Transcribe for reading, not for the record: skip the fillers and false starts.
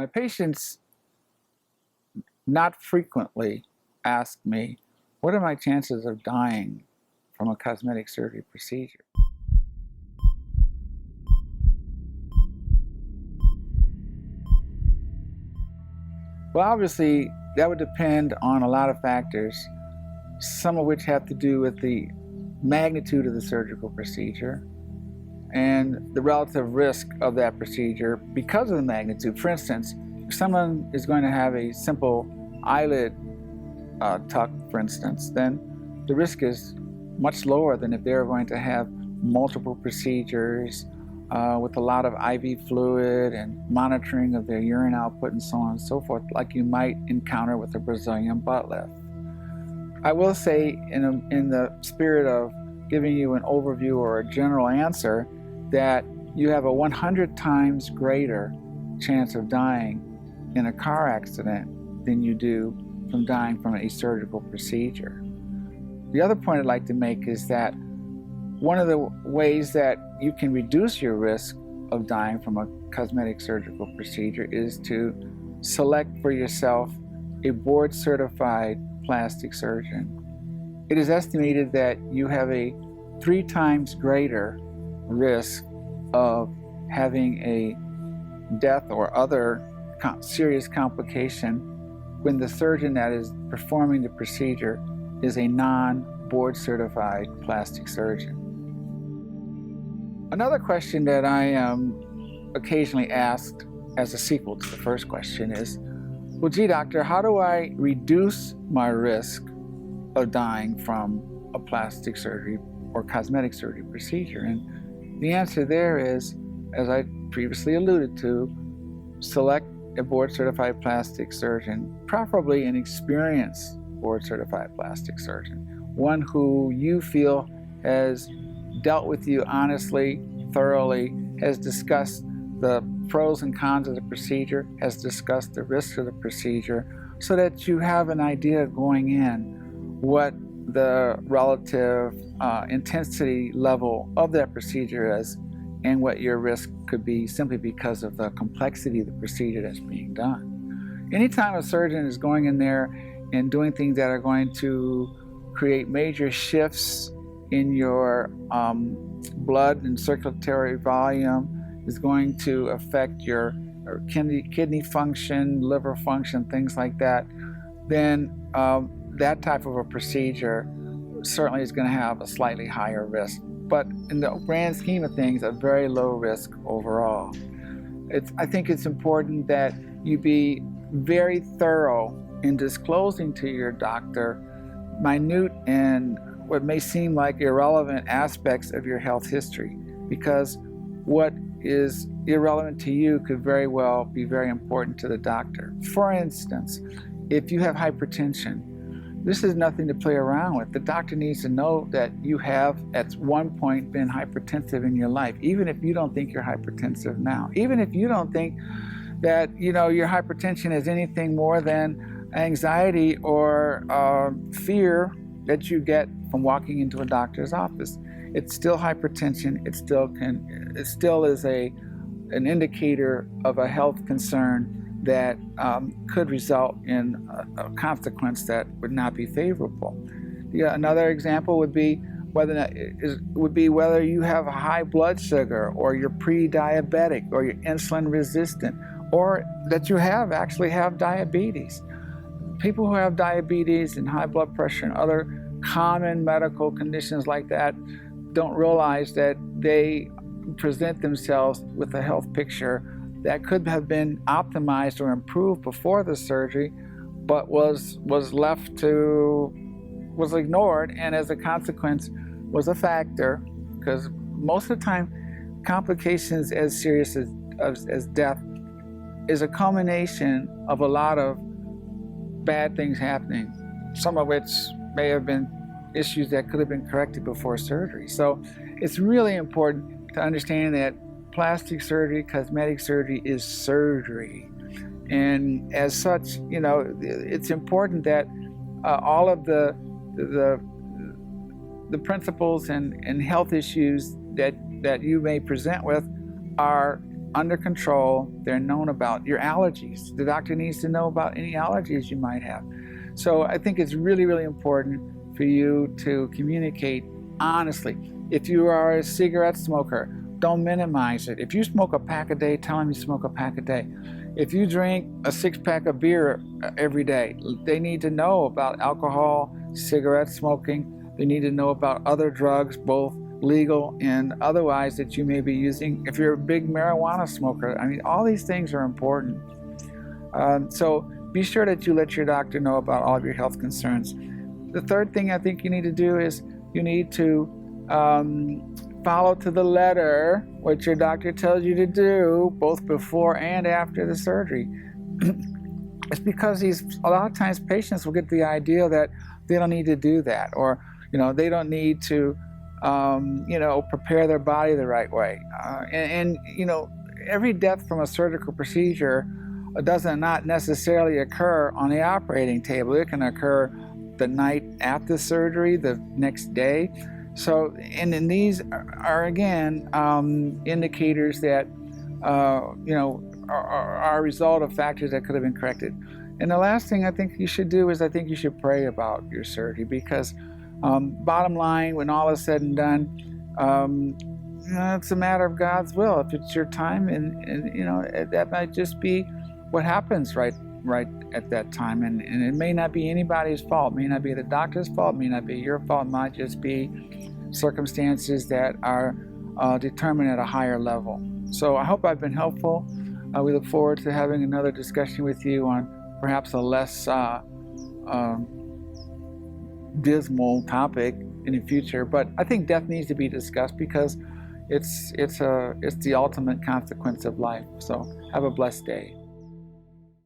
My patients not frequently ask me, what are my chances of dying from a cosmetic surgery procedure? Well, obviously, that would depend on a lot of factors, some of which have to do with the magnitude of the surgical procedure and the relative risk of that procedure because of the magnitude. For instance, if someone is going to have a simple eyelid tuck, for instance, then the risk is much lower than if they're going to have multiple procedures with a lot of IV fluid and monitoring of their urine output and so on and so forth, like you might encounter with a Brazilian butt lift. I will say, in the spirit of giving you an overview or a general answer, that you have a 100 times greater chance of dying in a car accident than you do from dying from a surgical procedure. The other point I'd like to make is that one of the ways that you can reduce your risk of dying from a cosmetic surgical procedure is to select for yourself a board-certified plastic surgeon. It is estimated that you have a 3 times greater risk of having a death or other serious complication when the surgeon that is performing the procedure is a non-board certified plastic surgeon. Another question that I am occasionally asked as a sequel to the first question is, well, gee, doctor, how do I reduce my risk of dying from a plastic surgery or cosmetic surgery procedure? And the answer there is, as I previously alluded to, select a board-certified plastic surgeon, preferably an experienced board-certified plastic surgeon, one who you feel has dealt with you honestly, thoroughly, has discussed the pros and cons of the procedure, has discussed the risks of the procedure, so that you have an idea going in what the relative intensity level of that procedure is and what your risk could be simply because of the complexity of the procedure that's being done. Anytime a surgeon is going in there and doing things that are going to create major shifts in your blood and circulatory volume, is going to affect your kidney function, liver function, things like that, then that type of a procedure certainly is going to have a slightly higher risk. But in the grand scheme of things, a very low risk overall. I think it's important that you be very thorough in disclosing to your doctor minute and what may seem like irrelevant aspects of your health history, because what is irrelevant to you could very well be very important to the doctor. For instance, if you have hypertension, this is nothing to play around with. The doctor needs to know that you have at one point been hypertensive in your life, even if you don't think you're hypertensive now, even if you don't think that your hypertension is anything more than anxiety or fear that you get from walking into a doctor's office. It's still hypertension. It still is an indicator of a health concern that could result in a consequence that would not be favorable. Another example would be whether you have a high blood sugar, or you're pre-diabetic, or you're insulin resistant, or that you actually have diabetes. People who have diabetes and high blood pressure and other common medical conditions like that don't realize that they present themselves with a health picture that could have been optimized or improved before the surgery, but was ignored, and as a consequence was a factor, because most of the time complications as serious as death is a culmination of a lot of bad things happening, some of which may have been issues that could have been corrected before surgery. So it's really important to understand that plastic surgery, cosmetic surgery is surgery. And as such, it's important that all of the principles and health issues that you may present with are under control. They're known about your allergies. The doctor needs to know about any allergies you might have. So I think it's really, really important for you to communicate honestly. If you are a cigarette smoker, don't minimize it. If you smoke a pack a day, tell them you smoke a pack a day. If you drink a 6-pack of beer every day, they need to know about alcohol, cigarette smoking. They need to know about other drugs, both legal and otherwise, that you may be using. If you're a big marijuana smoker, I mean, all these things are important. So be sure that you let your doctor know about all of your health concerns. The third thing I think you need to do is you need to follow to the letter what your doctor tells you to do, both before and after the surgery. It's because a lot of times patients will get the idea that they don't need to do that, or they don't need to prepare their body the right way. And every death from a surgical procedure does not necessarily occur on the operating table. It can occur the night after surgery, the next day. So, and then these are again indicators that are a result of factors that could have been corrected. And the last thing I think you should do is I think you should pray about your surgery, because bottom line, when all is said and done, it's a matter of God's will. If it's your time, and that might just be what happens right at that time, and it may not be anybody's fault. It may not be the doctor's fault. It may not be your fault. It might just be circumstances that are determined at a higher level. So I hope I've been helpful. We look forward to having another discussion with you on perhaps a less dismal topic in the future. But I think death needs to be discussed because it's the ultimate consequence of life. So have a blessed day.